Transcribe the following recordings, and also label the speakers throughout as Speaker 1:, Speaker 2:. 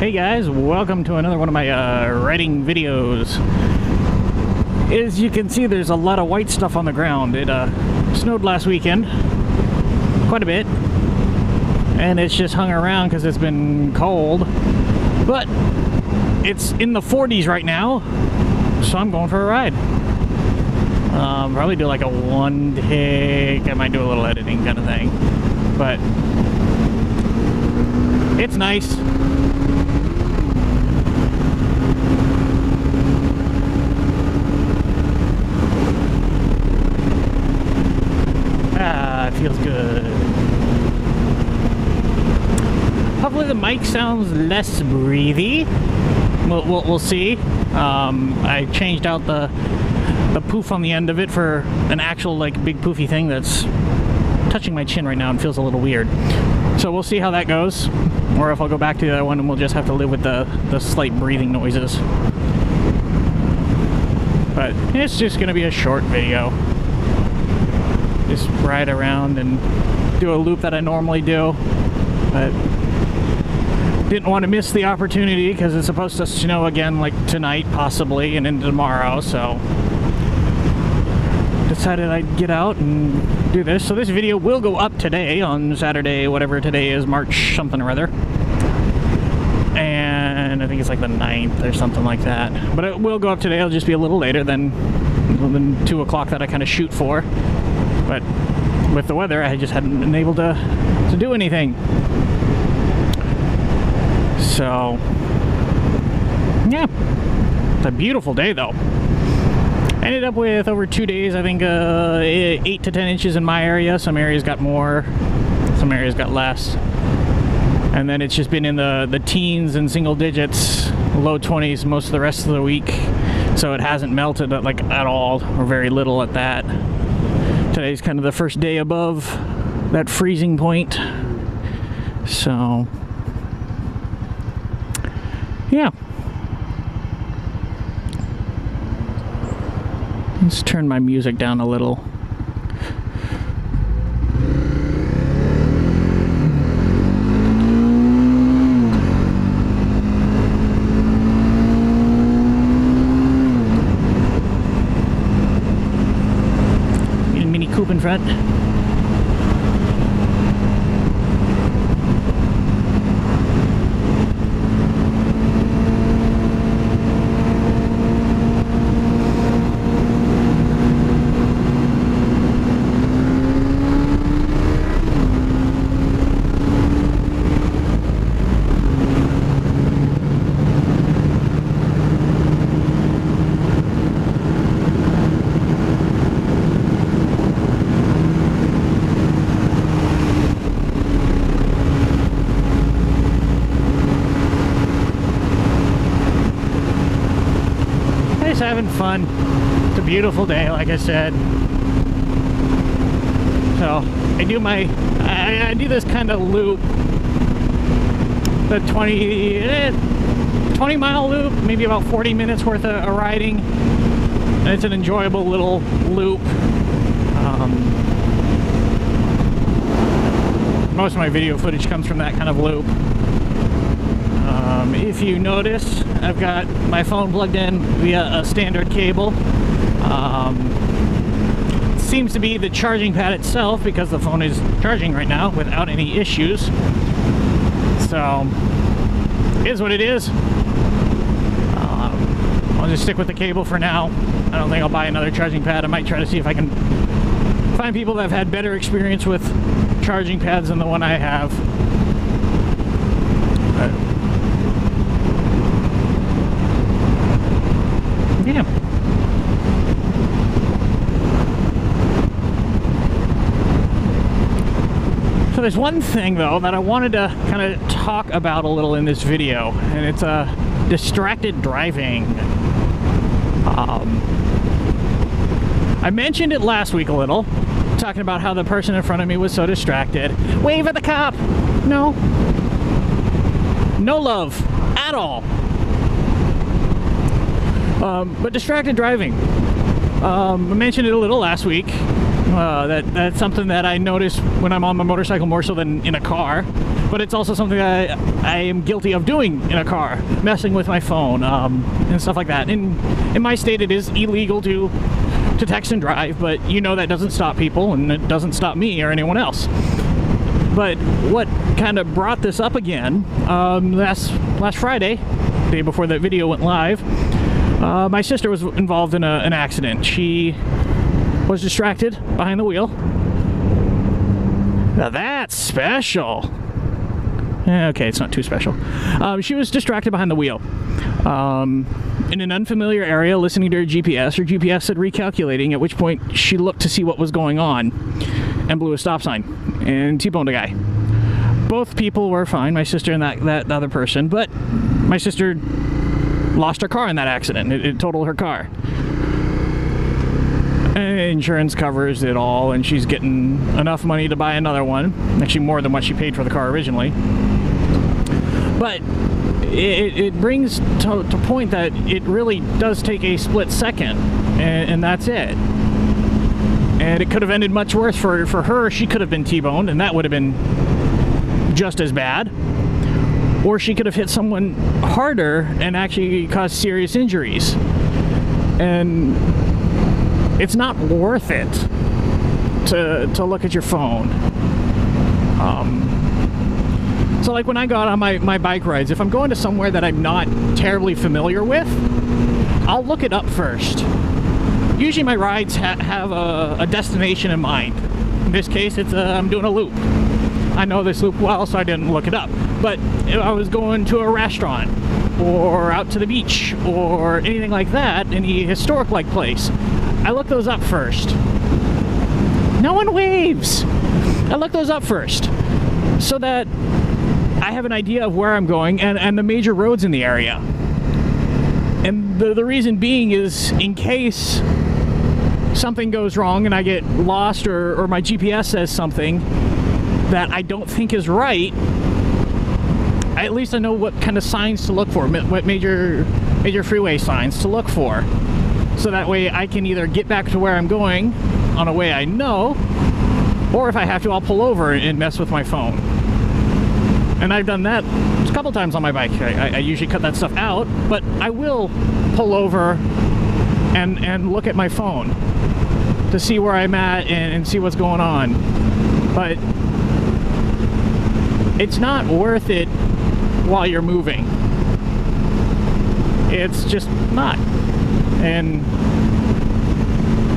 Speaker 1: Hey guys, welcome to another one of my writing videos. As you can see, there's a lot of white stuff on the ground. It snowed last weekend, quite a bit, and it's just hung around because it's been cold. But it's in the 40s right now, so I'm going for a ride. Probably do like a one take. I might do a little editing kind of thing, but it's nice. It feels good. Hopefully the mic sounds less breathy. We'll see. I changed out the poof on the end of it for an actual like big poofy thing that's touching my chin right now and feels a little weird. So we'll see how that goes, or if I'll go back to the other one and we'll just have to live with the slight breathing noises. But it's just gonna be a short video. Just ride around and do a loop that I normally do, but didn't want to miss the opportunity because it's supposed to snow again like tonight possibly and into tomorrow, so decided I'd get out and do this. So this video will go up today on Saturday, whatever today is, March something or other, and I think it's like the 9th or something like that, but it will go up today. It'll just be a little later than 2 o'clock that I kind of shoot for. But with the weather, I just hadn't been able to do anything. So, yeah. It's a beautiful day, though. Ended up with over 2 days, I think 8 to 10 inches in my area. Some areas got more, some areas got less. And then it's just been in the teens and single digits, low 20s most of the rest of the week. So it hasn't melted like at all, or very little at that. Today's kind of the first day above that freezing point. So, yeah. Let's turn my music down a little. Coupe in front. Having fun. It's a beautiful day, like I said. So I do this kind of loop, the 20 mile loop, maybe about 40 minutes worth of riding, and it's an enjoyable little loop. Most of my video footage comes from that kind of loop. If you notice, I've got my phone plugged in via a standard cable. It seems to be the charging pad itself, because the phone is charging right now without any issues. So, it is what it is. I'll just stick with the cable for now. I don't think I'll buy another charging pad. I might try to see if I can find people that have had better experience with charging pads than the one I have. Yeah. So there's one thing though that I wanted to kind of talk about a little in this video, and it's distracted driving. I mentioned it last week a little, talking about how the person in front of me was so distracted. Wave at the cop! No. No love at all. But distracted driving. I mentioned it a little last week. That's something that I notice when I'm on my motorcycle more so than in a car. But it's also something that I am guilty of doing in a car, messing with my phone and stuff like that. In my state, it is illegal to text and drive, but you know that doesn't stop people, and it doesn't stop me or anyone else. But what kind of brought this up again, last Friday, day before that video went live, my sister was involved in an accident. She was distracted behind the wheel. Now that's special. Okay, it's not too special. She was distracted behind the wheel. In an unfamiliar area, listening to her GPS. Her GPS said recalculating, at which point she looked to see what was going on and blew a stop sign and T-boned a guy. Both people were fine, my sister and that other person, but my sister lost her car in that accident. It totaled her car. And insurance covers it all, and she's getting enough money to buy another one. Actually, more than what she paid for the car originally. But it brings to point that it really does take a split second, and that's it. And it could have ended much worse for her. She could have been T-boned, and that would have been just as bad. Or she could have hit someone harder and actually caused serious injuries. And it's not worth it to look at your phone. So like when I go out on my bike rides, if I'm going to somewhere that I'm not terribly familiar with, I'll look it up first. Usually my rides have a destination in mind. In this case, it's I'm doing a loop. I know this loop well, so I didn't look it up. But if I was going to a restaurant, or out to the beach, or anything like that, any historic-like place, I look those up first. No one waves! I look those up first, so that I have an idea of where I'm going and the major roads in the area. And the reason being is in case something goes wrong and I get lost or my GPS says something that I don't think is right, at least I know what kind of signs to look for, what major freeway signs to look for. So that way I can either get back to where I'm going on a way I know, or if I have to, I'll pull over and mess with my phone. And I've done that a couple times on my bike. I usually cut that stuff out, but I will pull over and look at my phone to see where I'm at and see what's going on. But it's not worth it while you're moving. It's just not. And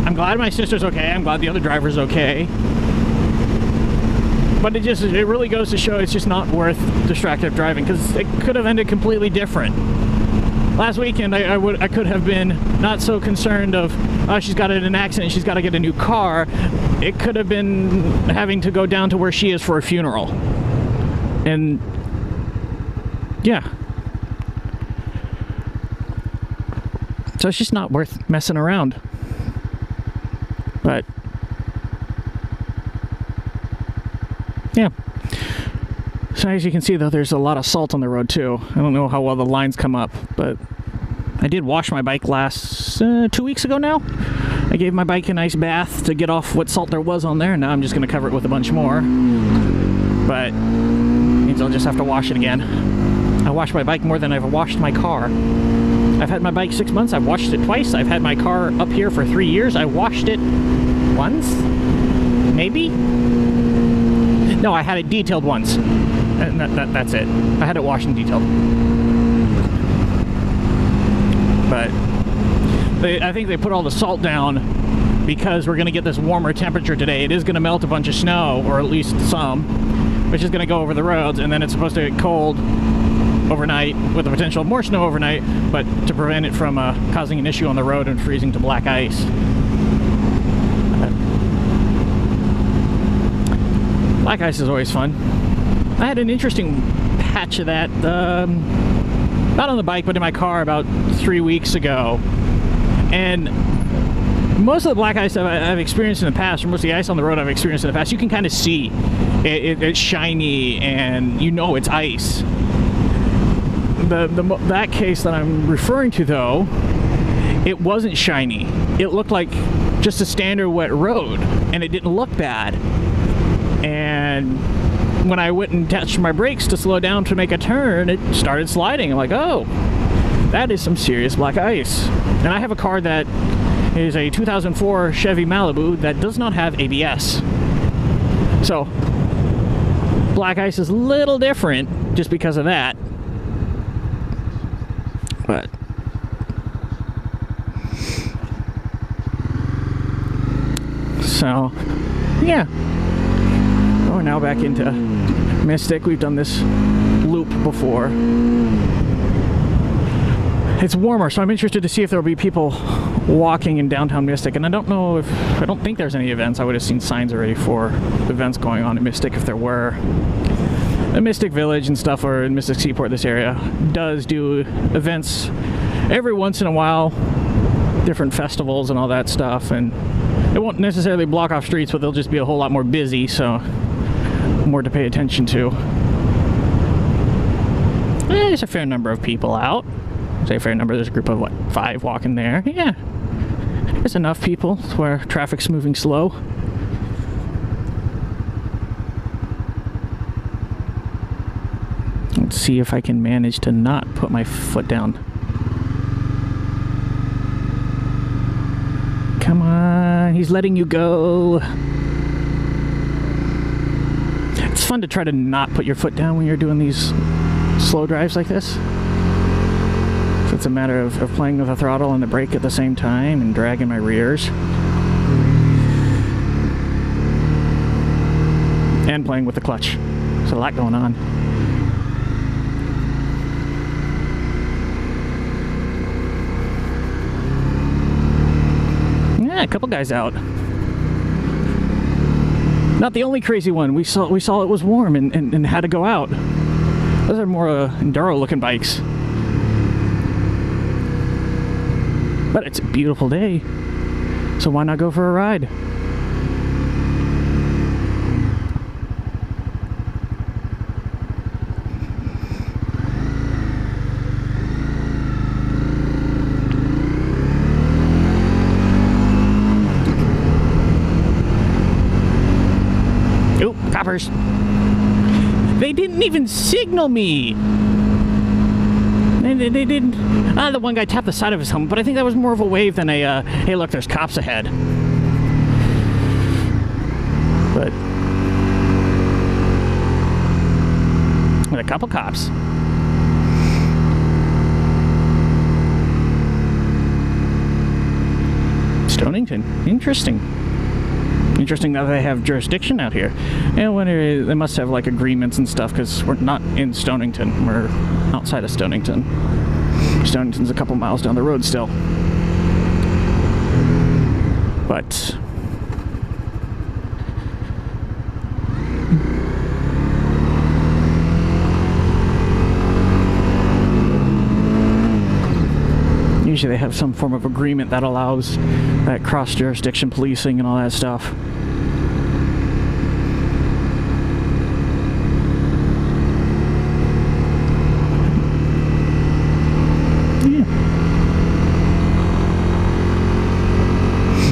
Speaker 1: I'm glad my sister's okay. I'm glad the other driver's okay. But it really goes to show it's just not worth distracted driving, because it could have ended completely different. Last weekend, I could have been not so concerned of, oh, she's got in an accident, she's got to get a new car. It could have been having to go down to where she is for a funeral. And yeah. So it's just not worth messing around. But yeah. So as you can see, though, there's a lot of salt on the road too. I don't know how well the lines come up, but I did wash my bike 2 weeks ago now. I gave my bike a nice bath to get off what salt there was on there, and now I'm just going to cover it with a bunch more. But means I'll just have to wash it again. I wash my bike more than I've washed my car. I've had my bike 6 months. I've washed it twice. I've had my car up here for 3 years. I washed it once, maybe? No, I had it detailed once. And that's it. I had it washed and detailed. But I think they put all the salt down because we're going to get this warmer temperature today. It is going to melt a bunch of snow, or at least some, which is going to go over the roads, and then it's supposed to get cold overnight with the potential of more snow overnight, but to prevent it from causing an issue on the road and freezing to black ice. Black ice is always fun. I had an interesting patch of that, not on the bike, but in my car about 3 weeks ago. And most of the black ice I've experienced in the past, or most of the ice on the road I've experienced in the past, you can kind of see. It's shiny, and you know it's ice. That case that I'm referring to, though, it wasn't shiny. It looked like just a standard wet road, and it didn't look bad. And when I went and touched my brakes to slow down to make a turn, it started sliding. I'm like, oh, that is some serious black ice. And I have a car that is a 2004 Chevy Malibu that does not have ABS. So black ice is a little different just because of that. But so yeah, we're now back into Mystic. We've done this loop before. It's warmer, so I'm interested to see if there'll be people walking in downtown Mystic. And I don't think there's any events. I would have seen signs already for events going on in Mystic if there were. The Mystic Village and stuff, or in Mystic Seaport, this area does do events every once in a while, different festivals and all that stuff, and it won't necessarily block off streets, but they'll just be a whole lot more busy, so more to pay attention to. There's a fair number of people out. Say a fair number, there's a group of, what, 5 walking there? Yeah. There's enough people where traffic's moving slow. Let's see if I can manage to not put my foot down. Come on, he's letting you go. It's fun to try to not put your foot down when you're doing these slow drives like this. So it's a matter of playing with the throttle and the brake at the same time and dragging my rears. And playing with the clutch. There's a lot going on. Yeah, a couple guys out. Not the only crazy one. We saw it was warm and had to go out. Those are more enduro looking bikes. But it's a beautiful day, so why not go for a ride? Oop, coppers. They didn't even signal me. They didn't. The one guy tapped the side of his helmet, but I think that was more of a wave than a, hey, look, there's cops ahead. But with a couple cops. Stonington, interesting. Interesting that they have jurisdiction out here. And when they must have like agreements and stuff, because we're not in Stonington. We're outside of Stonington. Stonington's a couple miles down the road still. But usually they have some form of agreement that allows that cross-jurisdiction policing and all that stuff.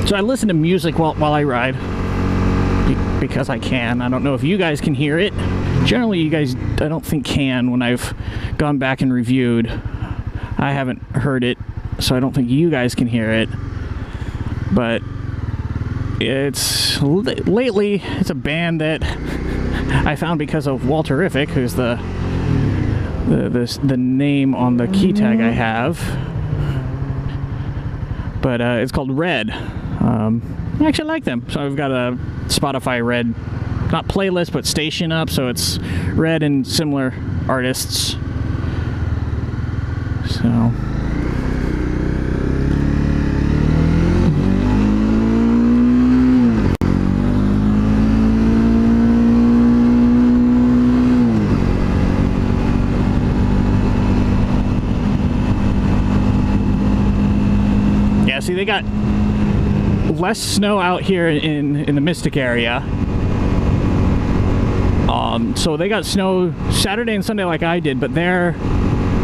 Speaker 1: So I listen to music while I ride, because I can. I don't know if you guys can hear it. Generally, you guys, I don't think, can. When I've gone back and reviewed, I haven't heard it, so I don't think you guys can hear it. But lately, it's a band that I found because of Walterific, who's the name on the key tag I have. But it's called Red. I actually like them. So I've got a Spotify Red, not playlist, but station up. So it's Red and similar artists. So yeah, see, they got less snow out here in the Mystic area. So they got snow Saturday and Sunday like I did, but their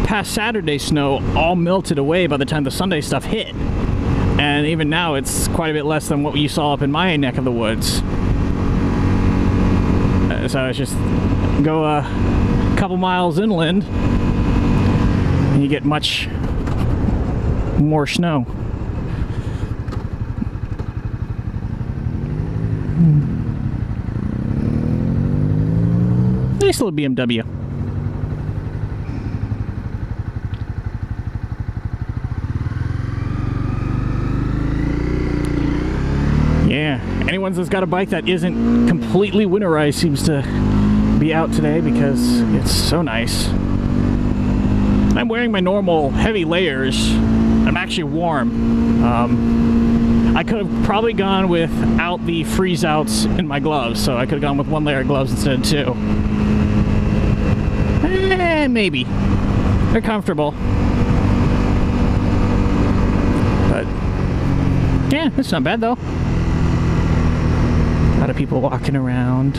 Speaker 1: past Saturday snow all melted away by the time the Sunday stuff hit. And even now, it's quite a bit less than what you saw up in my neck of the woods. So it's just go a couple miles inland, and you get much more snow. Nice little BMW. Yeah, anyone that's got a bike that isn't completely winterized seems to be out today because it's so nice. I'm wearing my normal heavy layers. I'm actually warm. I could have probably gone without the freeze outs in my gloves, so I could have gone with one layer of gloves instead of two. Maybe. They're comfortable. But yeah, it's not bad though. A lot of people walking around,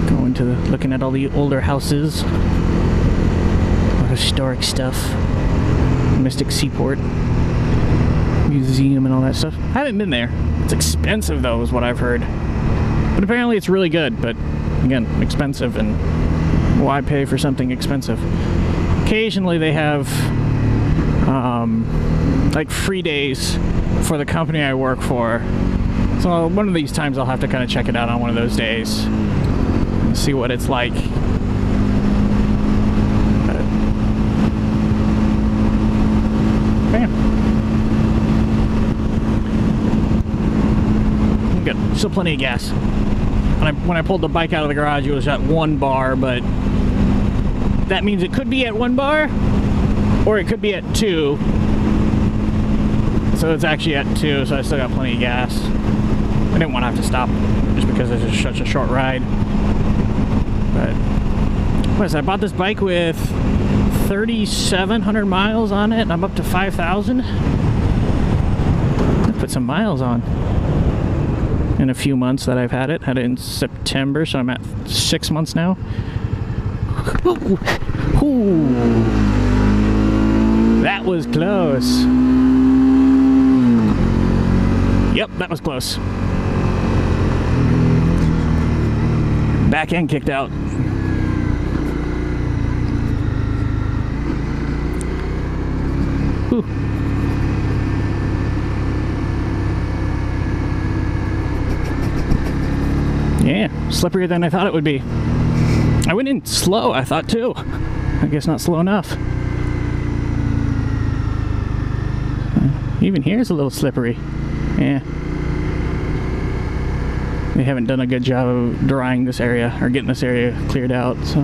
Speaker 1: going to looking at all the older houses, a lot of historic stuff, Mystic Seaport Museum and all that stuff. I haven't been there. It's expensive though, is what I've heard. But apparently it's really good, but again, expensive, and why pay for something expensive? Occasionally they have like free days for the company I work for. So one of these times I'll have to kind of check it out on one of those days and see what it's like. But, bam. Good. Still plenty of gas. When I pulled the bike out of the garage, it was at 1 bar, but that means it could be at 1 bar or it could be at 2. So it's actually at 2, so I still got plenty of gas. I didn't want to have to stop just because it's just such a short ride. But what is that? I bought this bike with 3,700 miles on it, and I'm up to 5,000. I put some miles on in a few months that I've had it. Had it in September, so I'm at 6 months now. Ooh. That was close. Yep, that was close. Back end kicked out. Whew. Yeah, slipperier than I thought it would be. I went in slow, I thought too. I guess not slow enough. Even here is a little slippery. Yeah. They haven't done a good job of drying this area or getting this area cleared out, so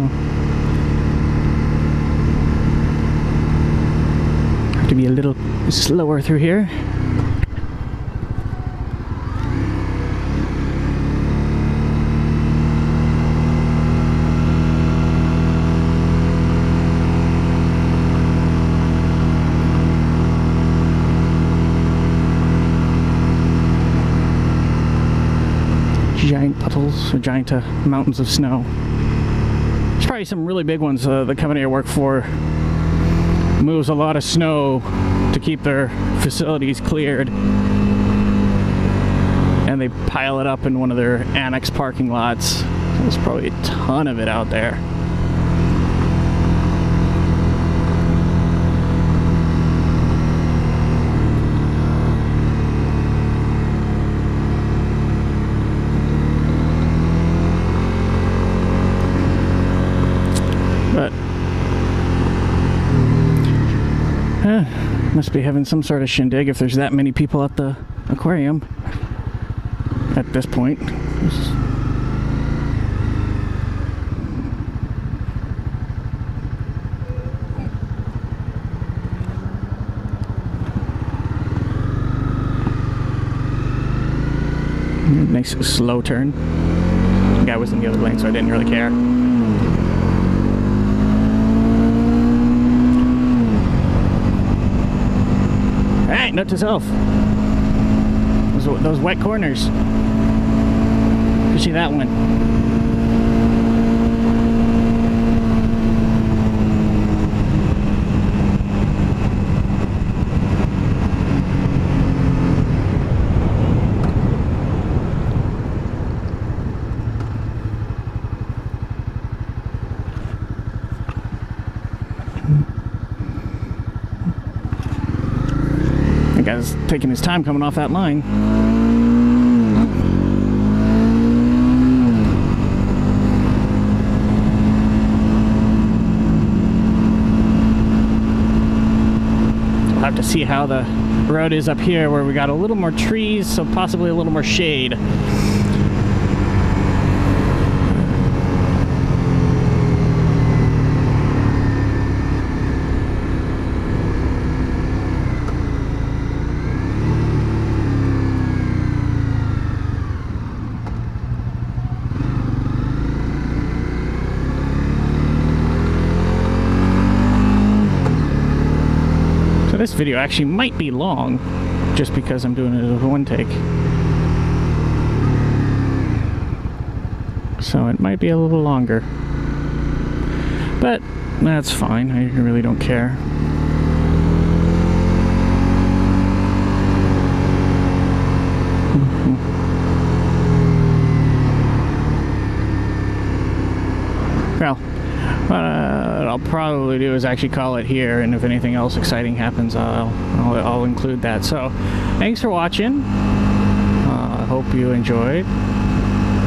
Speaker 1: have to be a little slower through here. Giant puddles, or giant mountains of snow. There's probably some really big ones. The company I work for moves a lot of snow to keep their facilities cleared, and they pile it up in one of their annex parking lots. There's probably a ton of it out there. But must be having some sort of shindig if there's that many people at the aquarium at this point. Nice slow turn. The guy was in the other lane, so I didn't really care. Hey, note to self. Those wet corners. You see that one? guy's taking his time coming off that line. We'll have to see how the road is up here, where we got a little more trees, so possibly a little more shade. This video actually might be long, just because I'm doing it as one take. So it might be a little longer. But that's fine, I really don't care. Well, what I'll probably do is actually call it here, and if anything else exciting happens, I'll include that. So, thanks for watching. I hope you enjoyed.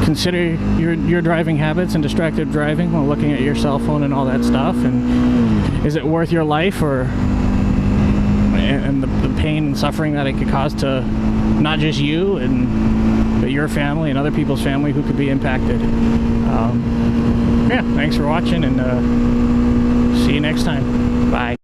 Speaker 1: Consider your driving habits and distracted driving while looking at your cell phone and all that stuff. And is it worth your life, or and the pain and suffering that it could cause to not just you but your family and other people's family who could be impacted? Yeah, thanks for watching, and see you next time. Bye.